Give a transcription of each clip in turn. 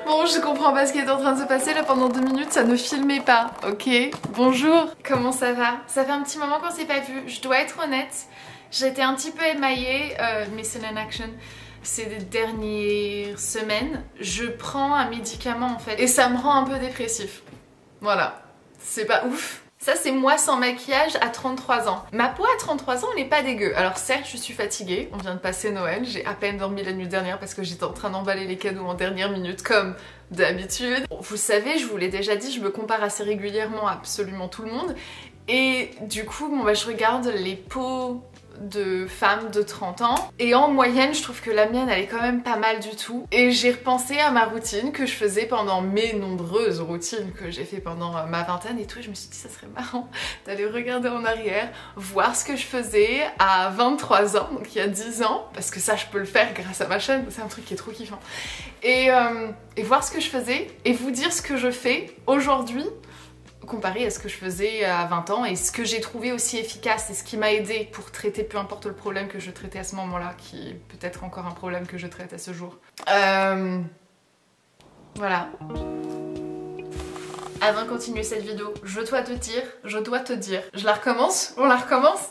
Bon, je comprends pas ce qui est en train de se passer là pendant 2 minutes, ça ne filmait pas, ok? Bonjour, comment ça va? Ça fait un petit moment qu'on s'est pas vu, je dois être honnête, j'étais un petit peu émaillée, Missing in Action, ces dernières semaines. Je prends un médicament en fait et ça me rend un peu dépressif. Voilà, c'est pas ouf. Ça c'est moi sans maquillage à 33 ans. Ma peau à 33 ans elle est pas dégueu. Alors certes je suis fatiguée, on vient de passer Noël, j'ai à peine dormi la nuit dernière parce que j'étais en train d'emballer les cadeaux en dernière minute comme d'habitude. Vous savez, je vous l'ai déjà dit, je me compare assez régulièrement à absolument tout le monde. Et du coup, bon, bah, je regarde les peaux de femmes de 30 ans et en moyenne je trouve que la mienne elle est quand même pas mal du tout et j'ai repensé à ma routine que je faisais pendant mes nombreuses routines que j'ai fait pendant ma vingtaine et tout et je me suis dit ça serait marrant d'aller regarder en arrière, voir ce que je faisais à 23 ans, donc il y a 10 ans, parce que ça je peux le faire grâce à ma chaîne, c'est un truc qui est trop kiffant, et voir ce que je faisais et vous dire ce que je fais aujourd'hui comparé à ce que je faisais à 20 ans et ce que j'ai trouvé aussi efficace et ce qui m'a aidé pour traiter peu importe le problème que je traitais à ce moment-là, qui est peut-être encore un problème que je traite à ce jour. Voilà. Avant de continuer cette vidéo, je dois te dire, je la recommence? On la recommence?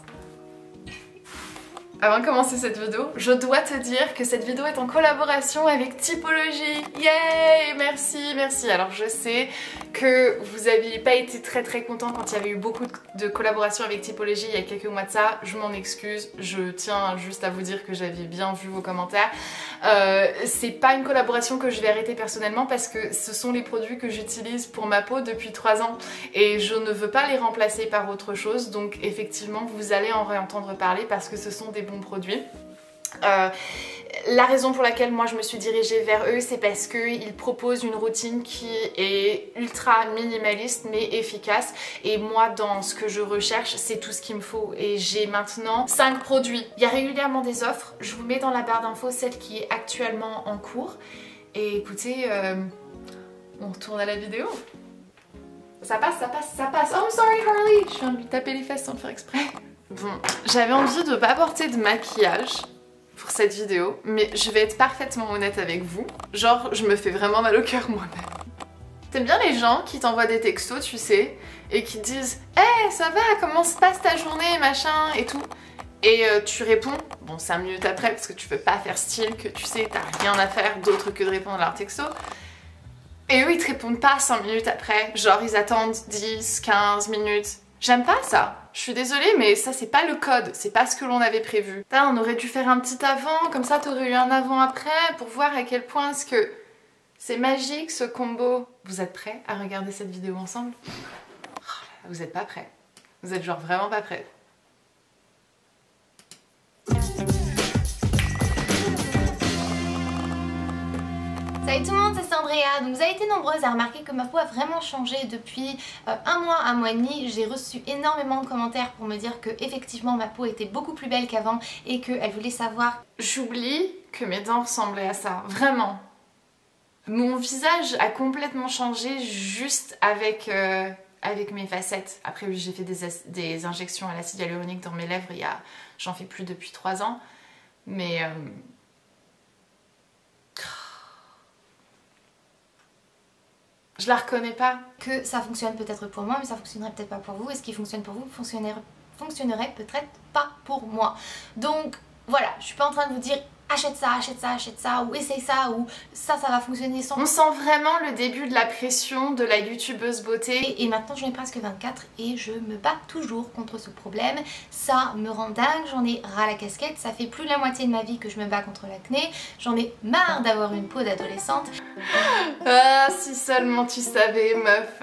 Avant de commencer cette vidéo, je dois te dire que cette vidéo est en collaboration avec Typologie. Yay! Merci, merci. Alors je sais que vous n'aviez pas été très contents quand il y avait eu beaucoup de collaborations avec Typologie il y a quelques mois de ça. Je m'en excuse, je tiens juste à vous dire que j'avais bien vu vos commentaires. C'est pas une collaboration que je vais arrêter personnellement parce que ce sont les produits que j'utilise pour ma peau depuis 3 ans et je ne veux pas les remplacer par autre chose, donc effectivement vous allez en réentendre parler parce que ce sont des bons produits. La raison pour laquelle moi je me suis dirigée vers eux, c'est parce qu'ils proposent une routine qui est ultra minimaliste mais efficace et moi dans ce que je recherche c'est tout ce qu'il me faut et j'ai maintenant 5 produits. Il y a régulièrement des offres, je vous mets dans la barre d'infos celle qui est actuellement en cours et écoutez, on retourne à la vidéo. Ça passe. Oh I'm sorry Harley, je viens de lui taper les fesses sans le faire exprès. Bon, j'avais envie de pas porter de maquillage pour cette vidéo, mais je vais être parfaitement honnête avec vous. Genre, je me fais vraiment mal au cœur moi-même. T'aimes bien les gens qui t'envoient des textos, tu sais, et qui te disent « Hey, ça va, comment se passe ta journée, machin, et tout ?» Et tu réponds, bon 5 minutes après, parce que tu peux pas faire style, que tu sais, t'as rien à faire d'autre que de répondre à leur texto. Et eux, ils te répondent pas 5 minutes après, genre ils attendent 10, 15 minutes. J'aime pas ça. Je suis désolée mais ça c'est pas le code, c'est pas ce que l'on avait prévu. Là, on aurait dû faire un petit avant, comme ça t'aurais eu un avant-après pour voir à quel point est-ce que c'est magique ce combo. Vous êtes prêts à regarder cette vidéo ensemble? Vous êtes pas prêts. Vous êtes genre vraiment pas prêts. Salut tout le monde, c'est Andrea. Donc vous avez été nombreuses à remarquer que ma peau a vraiment changé depuis un mois et demi. J'ai reçu énormément de commentaires pour me dire que effectivement ma peau était beaucoup plus belle qu'avant et qu'elle voulait savoir. J'oublie que mes dents ressemblaient à ça, vraiment. Mon visage a complètement changé juste avec mes facettes. Après oui, j'ai fait des injections à l'acide hyaluronique dans mes lèvres, j'en fais plus depuis 3 ans. Mais je la reconnais pas. Que ça fonctionne peut-être pour moi, mais ça fonctionnerait peut-être pas pour vous. Et ce qui fonctionne pour vous fonctionnerait peut-être pas pour moi. Donc voilà, je suis pas en train de vous dire achète ça, ou essaye ça, ou ça va fonctionner sans... On sent vraiment le début de la pression de la youtubeuse beauté. Et maintenant j'en ai presque 24 et je me bats toujours contre ce problème. Ça me rend dingue, j'en ai ras la casquette, ça fait plus de la moitié de ma vie que je me bats contre l'acné. J'en ai marre d'avoir une peau d'adolescente. Ah, si seulement tu savais, meuf.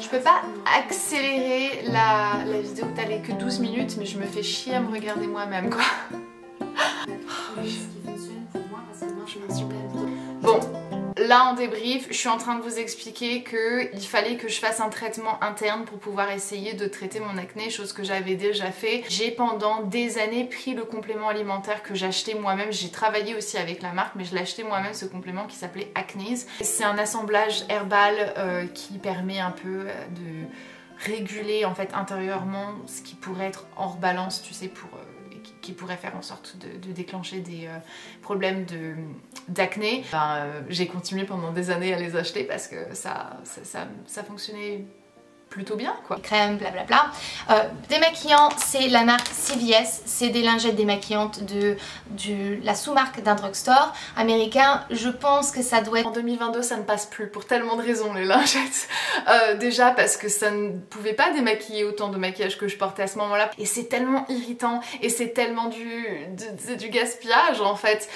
Je peux pas accélérer la vidéo, t'allais que 12 minutes, mais je me fais chier à me regarder moi-même, quoi. Bon, là en débrief, je suis en train de vous expliquer qu'il fallait que je fasse un traitement interne pour pouvoir essayer de traiter mon acné, chose que j'avais déjà fait. J'ai pendant des années pris le complément alimentaire que j'achetais moi-même. J'ai travaillé aussi avec la marque, mais je l'achetais moi-même, ce complément qui s'appelait Acnese. C'est un assemblage herbal qui permet un peu de réguler en fait intérieurement ce qui pourrait être hors balance, tu sais, pour... qui pourrait faire en sorte de déclencher des problèmes d'acné. J'ai continué pendant des années à les acheter parce que ça fonctionnait plutôt bien quoi. Crème, blablabla. Démaquillant, c'est la marque CVS, c'est des lingettes démaquillantes de la sous-marque d'un drugstore américain. Je pense que ça doit être... En 2022 ça ne passe plus pour tellement de raisons les lingettes. Déjà parce que ça ne pouvait pas démaquiller autant de maquillage que je portais à ce moment-là et c'est tellement irritant et c'est tellement du gaspillage en fait.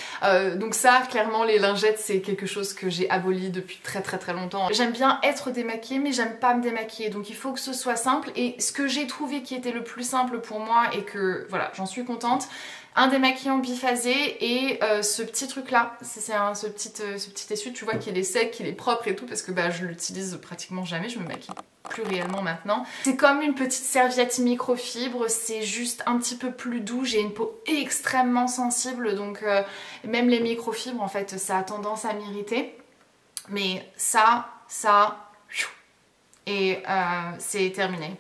Donc ça clairement les lingettes c'est quelque chose que j'ai aboli depuis très longtemps. J'aime bien être démaquillée mais j'aime pas me démaquiller donc il faut que ce soit simple et ce que j'ai trouvé qui était le plus simple pour moi et que voilà j'en suis contente, un démaquillant biphasé et ce petit truc là, c'est ce petit essuie tu vois qu'il est sec, qu'il est propre et tout parce que je l'utilise pratiquement jamais, je me maquille plus réellement maintenant. C'est comme une petite serviette microfibre, c'est juste un petit peu plus doux, j'ai une peau extrêmement sensible donc même les microfibres en fait ça a tendance à m'irriter mais ça et c'est terminé.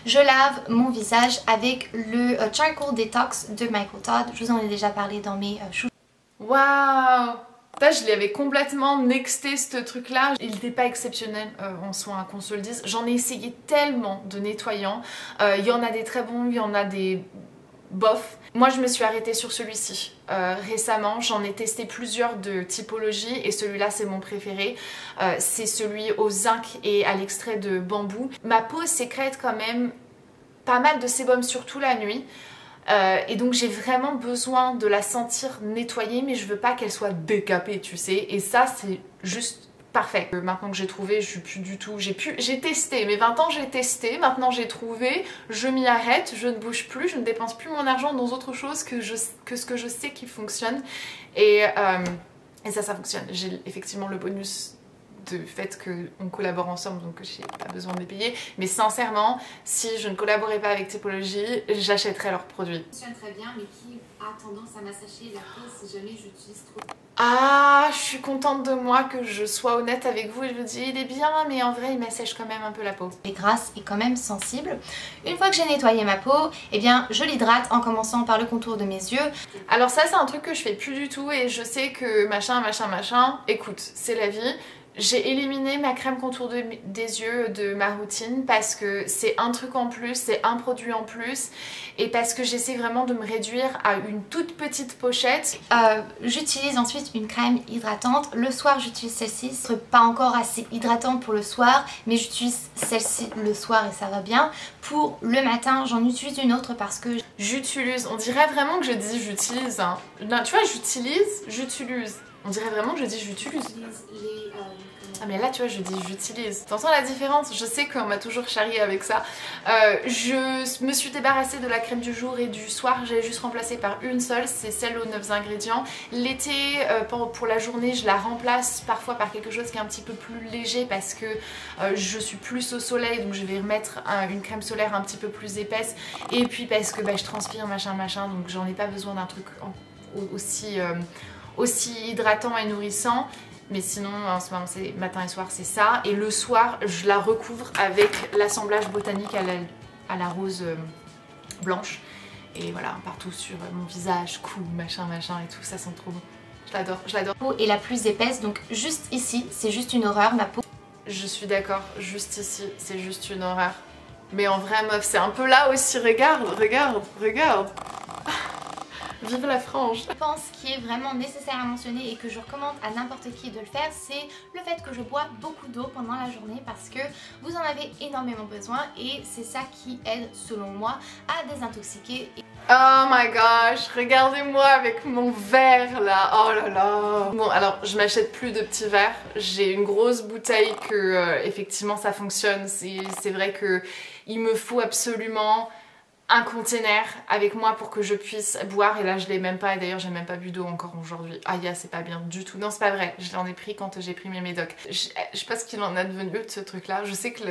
Je lave mon visage avec le Charcoal Detox de Michael Todd. Je vous en ai déjà parlé dans mes shoots. Waouh! Je l'avais complètement nexté ce truc là. Il n'était pas exceptionnel en soi, hein, qu'on se le dise. J'en ai essayé tellement de nettoyants. Il y en a des très bons, il y en a des bof. Moi je me suis arrêtée sur celui-ci récemment, j'en ai testé plusieurs de typologie et celui-là c'est mon préféré. C'est celui au zinc et à l'extrait de bambou. Ma peau sécrète quand même pas mal de sébum surtout la nuit et donc j'ai vraiment besoin de la sentir nettoyée mais je veux pas qu'elle soit décapée tu sais et ça c'est juste parfait. Maintenant que j'ai trouvé, je suis plus du tout... J'ai testé, mes 20 ans j'ai testé, maintenant j'ai trouvé, je m'y arrête, je ne bouge plus, je ne dépense plus mon argent dans autre chose que ce que je sais qui fonctionne. Et ça fonctionne. J'ai effectivement le bonus de fait qu'on collabore ensemble, donc j'ai pas besoin de les payer. Mais sincèrement, si je ne collaborais pas avec Typologie, j'achèterais leurs produits. Ça fonctionne très bien, mais qui a tendance à m'assécher la peau si jamais j'utilise trop. Ah, je suis contente de moi que je sois honnête avec vous et je vous dis il est bien mais en vrai il m'assèche quand même un peu la peau. Elle est grasse et quand même sensible. Une fois que j'ai nettoyé ma peau, eh bien je l'hydrate en commençant par le contour de mes yeux. Alors ça c'est un truc que je fais plus du tout et je sais que machin, écoute c'est la vie. J'ai éliminé ma crème contour des yeux de ma routine parce que c'est un truc en plus, c'est un produit en plus et parce que j'essaie vraiment de me réduire à une toute petite pochette. J'utilise ensuite une crème hydratante. Le soir j'utilise celle-ci, ce n'est pas encore assez hydratante pour le soir mais j'utilise celle-ci le soir et ça va bien. Pour le matin j'en utilise une autre parce que j'utilise, on dirait vraiment que je dis j'utilise hein. Non, tu vois j'utilise. On dirait vraiment que je dis j'utilise. Ah mais là tu vois je dis j'utilise. T'entends la différence? Je sais qu'on m'a toujours charrié avec ça. Je me suis débarrassée de la crème du jour et du soir. J'ai juste remplacé par une seule. C'est celle aux 9 ingrédients. L'été pour la journée je la remplace parfois par quelque chose qui est un petit peu plus léger parce que je suis plus au soleil donc je vais remettre une crème solaire un petit peu plus épaisse. Et puis parce que je transpire machin donc j'en ai pas besoin d'un truc aussi hydratant et nourrissant. Mais sinon en ce moment c'est matin et soir c'est ça. Et le soir je la recouvre avec l'assemblage botanique à la rose blanche. Et voilà partout sur mon visage, cou, machin et tout, ça sent trop bon. Je l'adore, je l'adore. La peau est la plus épaisse donc juste ici c'est juste une horreur ma peau. Je suis d'accord, juste ici c'est juste une horreur. Mais en vrai meuf c'est un peu là aussi, regarde. Vive la frange! Je pense qu'il est vraiment nécessaire à mentionner et que je recommande à n'importe qui de le faire, c'est le fait que je bois beaucoup d'eau pendant la journée parce que vous en avez énormément besoin et c'est ça qui aide selon moi à désintoxiquer. Oh my gosh, regardez-moi avec mon verre là, oh là là. Bon alors je m'achète plus de petits verres, j'ai une grosse bouteille que effectivement ça fonctionne, c'est vrai que il me faut absolument un container avec moi pour que je puisse boire et là je l'ai même pas et d'ailleurs j'ai même pas bu d'eau encore aujourd'hui. Aïe c'est pas bien du tout, non c'est pas vrai, je l'en ai pris quand j'ai pris mes médocs. Je sais pas ce qu'il en est devenu de ce truc là, je sais que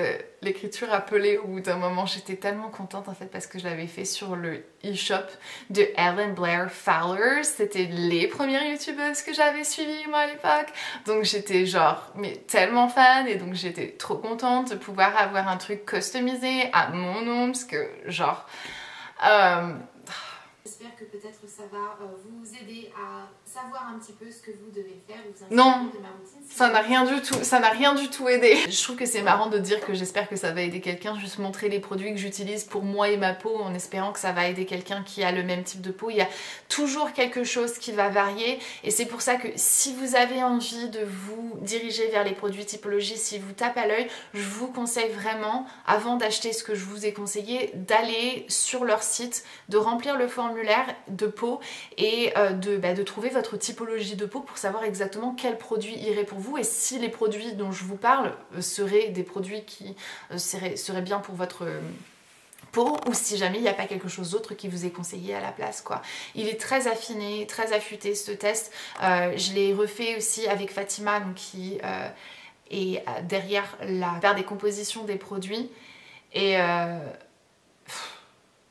l'écriture appelée au bout d'un moment, j'étais tellement contente en fait parce que je l'avais fait sur le e-shop de Ellen Blair Fowler, c'était les premières youtubeuses que j'avais suivies moi à l'époque, donc j'étais genre mais tellement fan et donc j'étais trop contente de pouvoir avoir un truc customisé à mon nom parce que genre j'espère que peut-être ça va vous aider à savoir un petit peu ce que vous devez faire. Non, ça n'a rien du tout, ça n'a rien du tout aidé. Je trouve que c'est marrant de dire que j'espère que ça va aider quelqu'un, juste montrer les produits que j'utilise pour moi et ma peau en espérant que ça va aider quelqu'un qui a le même type de peau. Il y a toujours quelque chose qui va varier et c'est pour ça que si vous avez envie de vous diriger vers les produits Typologie, si vous tape à l'œil, je vous conseille vraiment, avant d'acheter ce que je vous ai conseillé, d'aller sur leur site, de remplir le formulaire de peau et de trouver votre typologie de peau pour savoir exactement quel produit irait pour vous et si les produits dont je vous parle seraient des produits qui seraient bien pour votre peau ou si jamais il n'y a pas quelque chose d'autre qui vous est conseillé à la place quoi. Il est très affiné, très affûté ce test. Je l'ai refait aussi avec Fatima donc, qui est derrière la barre des compositions des produits et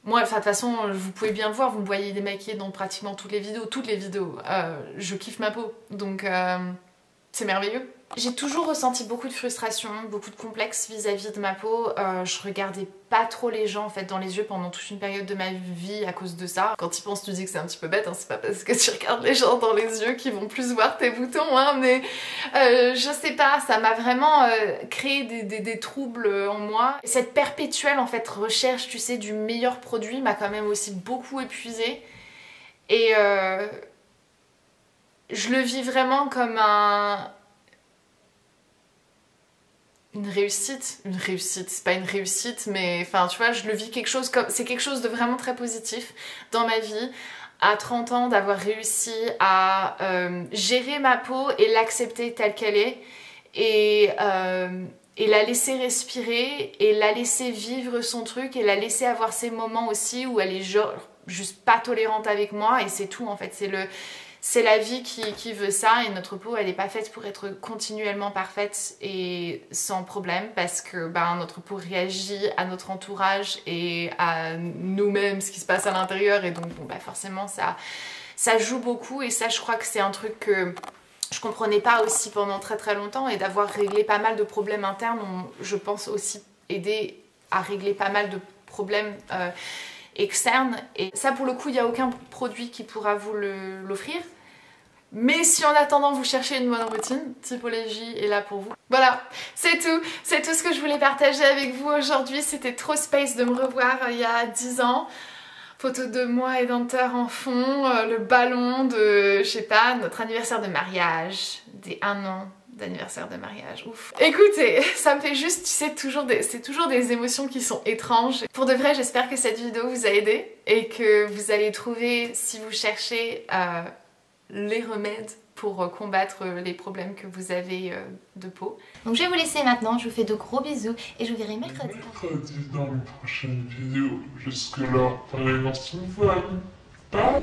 moi, de toute façon, vous pouvez bien le voir, vous me voyez démaquillée dans pratiquement toutes les vidéos. Je kiffe ma peau, donc c'est merveilleux. J'ai toujours ressenti beaucoup de frustration, beaucoup de complexe vis-à-vis de ma peau. Je regardais pas trop les gens en fait dans les yeux pendant toute une période de ma vie à cause de ça. Quand tu penses, tu dis que c'est un petit peu bête, hein, c'est pas parce que tu regardes les gens dans les yeux qu'ils vont plus voir tes boutons, hein, mais je sais pas, ça m'a vraiment créé des troubles en moi. Cette perpétuelle en fait recherche, tu sais, du meilleur produit m'a quand même aussi beaucoup épuisée et je le vis vraiment comme une réussite, c'est pas une réussite mais enfin tu vois je le vis c'est quelque chose de vraiment très positif dans ma vie à 30 ans d'avoir réussi à gérer ma peau et l'accepter telle qu'elle est et la laisser respirer et la laisser vivre son truc et la laisser avoir ses moments aussi où elle est genre juste pas tolérante avec moi et c'est tout en fait, c'est la vie qui veut ça et notre peau elle n'est pas faite pour être continuellement parfaite et sans problème parce que notre peau réagit à notre entourage et à nous-mêmes, ce qui se passe à l'intérieur et donc forcément ça joue beaucoup et ça je crois que c'est un truc que je comprenais pas aussi pendant très très longtemps et d'avoir réglé pas mal de problèmes internes je pense aussi aider à régler pas mal de problèmes externe et ça pour le coup il n'y a aucun produit qui pourra vous l'offrir mais si en attendant vous cherchez une bonne routine, Typologie est là pour vous. Voilà, c'est tout ce que je voulais partager avec vous aujourd'hui. C'était trop space de me revoir il y a 10 ans. Photo de moi et d'Hunter en fond, le ballon de, je sais pas, notre anniversaire de mariage, des 1 an d'anniversaire de mariage, ouf. Écoutez, ça me fait juste, tu sais, c'est toujours des émotions qui sont étranges. Pour de vrai, j'espère que cette vidéo vous a aidé et que vous allez trouver, si vous cherchez les remèdes pour combattre les problèmes que vous avez de peau. Donc je vais vous laisser maintenant, je vous fais de gros bisous et je vous verrai mercredi. Dans une prochaine vidéo. Jusque là, prenez soin de vous. Bye.